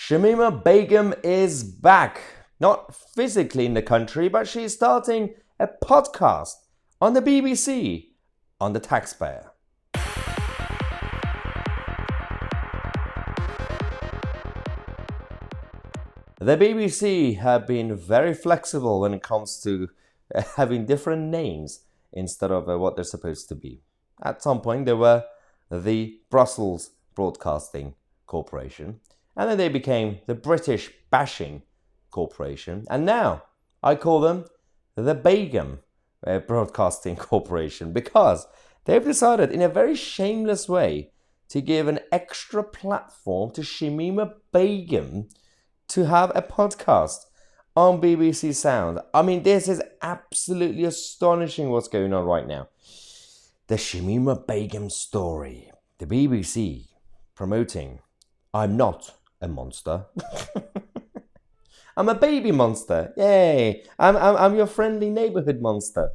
Shamima Begum is back. Not physically in the country, but she's starting a podcast on the BBC, on the taxpayer. The BBC have been very flexible when it comes to having different names instead of what they're supposed to be. At some point, they were the Brussels Broadcasting Corporation, and then they became the British Bashing Corporation, and now I call them the Begum Broadcasting Corporation because they've decided in a very shameless way to give an extra platform to Shamima Begum to have a podcast on BBC Sound. I mean, this is absolutely astonishing what's going on right now. The Shamima Begum story. The BBC promoting, I'm not a monster. I'm a baby monster. Yay. I'm your friendly neighborhood monster.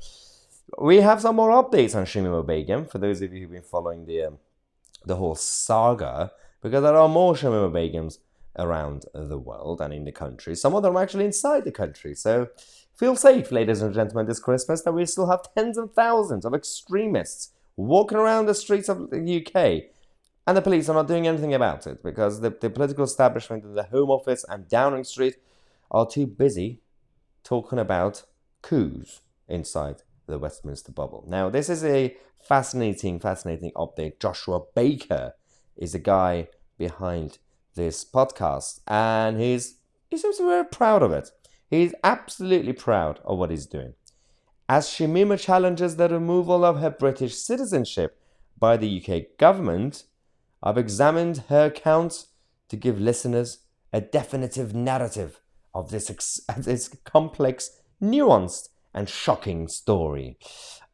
We have some more updates on Shamima Begum for those of you who've been following the whole saga, because there are more Shamima Begums around the world and in the country. Some of them are actually inside the country. So feel safe, ladies and gentlemen, this Christmas, that we still have tens of thousands of extremists walking around the streets of the UK. And the police are not doing anything about it because the political establishment in the Home Office and Downing Street are too busy talking about coups inside the Westminster bubble. Now, this is a fascinating update. Joshua Baker is the guy behind this podcast, and he seems very proud of it. He's absolutely proud of what he's doing. As Shamima challenges the removal of her British citizenship by the UK government, I've examined her accounts to give listeners a definitive narrative of this complex, nuanced, and shocking story.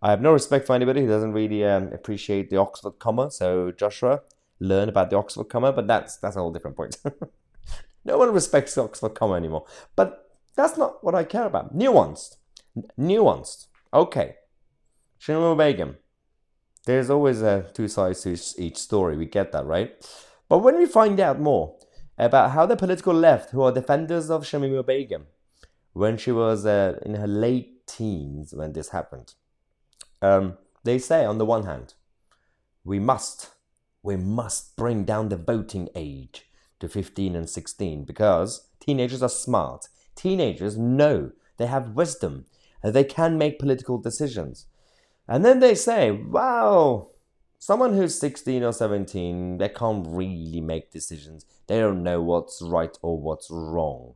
I have no respect for anybody who doesn't really appreciate the Oxford comma, so Joshua, learn about the Oxford comma, but that's a whole different point. No one respects the Oxford comma anymore. But that's not what I care about. Nuanced. Okay. Shamima Begum. There's always two sides to each story. We get that, right? But when we find out more about how the political left, who are defenders of Shamima Begum, when she was in her late teens when this happened, they say, on the one hand, we must bring down the voting age to 15 and 16 because teenagers are smart. Teenagers know, they have wisdom, they can make political decisions. And then they say, wow, someone who's 16 or 17, they can't really make decisions. They don't know what's right or what's wrong.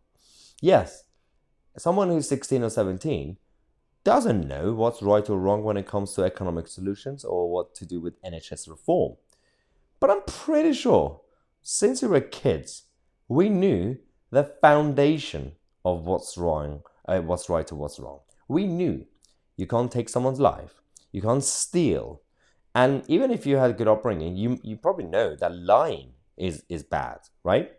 Yes, someone who's 16 or 17 doesn't know what's right or wrong when it comes to economic solutions or what to do with NHS reform. But I'm pretty sure, since we were kids, we knew the foundation of what's wrong, what's right or what's wrong. We knew you can't take someone's life. You can't steal. And even if you had a good upbringing, you probably know that lying is bad, right?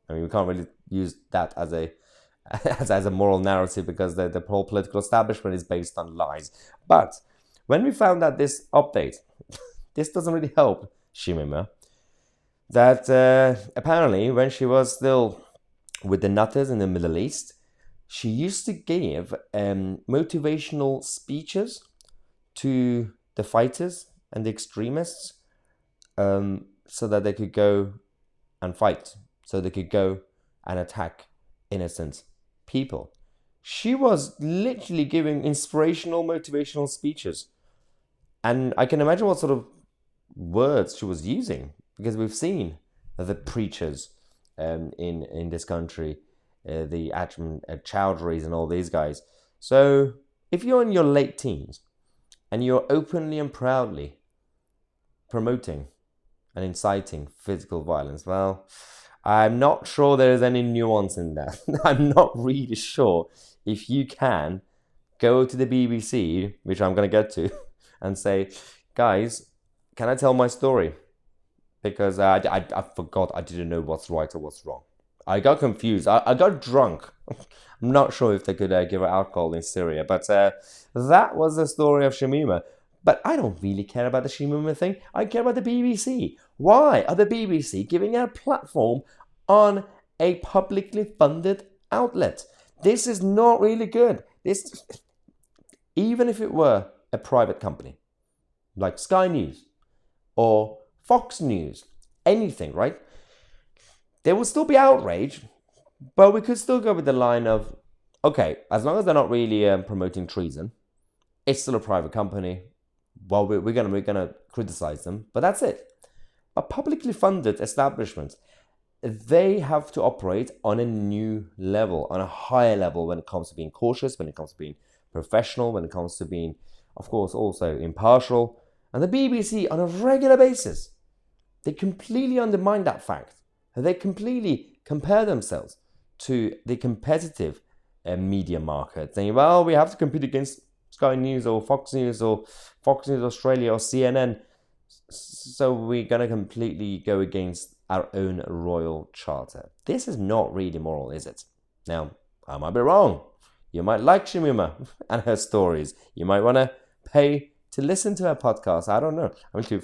I mean, we can't really use that as a moral narrative because the whole political establishment is based on lies. But when we found out this update, this doesn't really help Shamima, that apparently when she was still with the Nutters in the Middle East, she used to give motivational speeches to the fighters and the extremists so that they could go and fight, so they could go and attack innocent people. She was literally giving inspirational, motivational speeches. And I can imagine what sort of words she was using, because we've seen the preachers in this country, the Chowdhuries and all these guys. So if you're in your late teens and you're openly and proudly promoting and inciting physical violence, well, I'm not sure there's any nuance in that. I'm not really sure if you can go to the BBC, which I'm going to get to, and say, guys, can I tell my story? Because I forgot, I didn't know what's right or what's wrong. I got confused. I got drunk. I'm not sure if they could give her alcohol in Syria. But that was the story of Shamima. But I don't really care about the Shamima thing. I care about the BBC. Why are the BBC giving her a platform on a publicly funded outlet. This is not really good. Even if it were a private company, like Sky News or Fox News, anything, right? There will still be outrage, but we could still go with the line of, okay, as long as they're not really promoting treason, it's still a private company. Well, we're gonna criticize them, but that's it. But publicly funded establishments, they have to operate on a new level, on a higher level when it comes to being cautious, when it comes to being professional, when it comes to being, of course, also impartial. And the BBC, on a regular basis, they completely undermine that fact. They completely compare themselves to the competitive media market, saying, well, we have to compete against Sky News or Fox News Australia or CNN. So we're going to completely go against our own royal charter. This is not really moral, is it? Now, I might be wrong. You might like Shamima and her stories. You might want to pay to listen to her podcast. I don't know. I mean,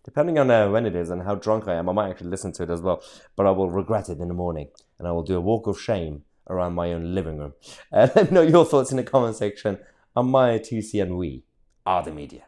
depending on when it is and how drunk I am, I might actually listen to it as well. But I will regret it in the morning. And I will do a walk of shame around my own living room. Let me know your thoughts in the comment section on my Tousi and we are the media.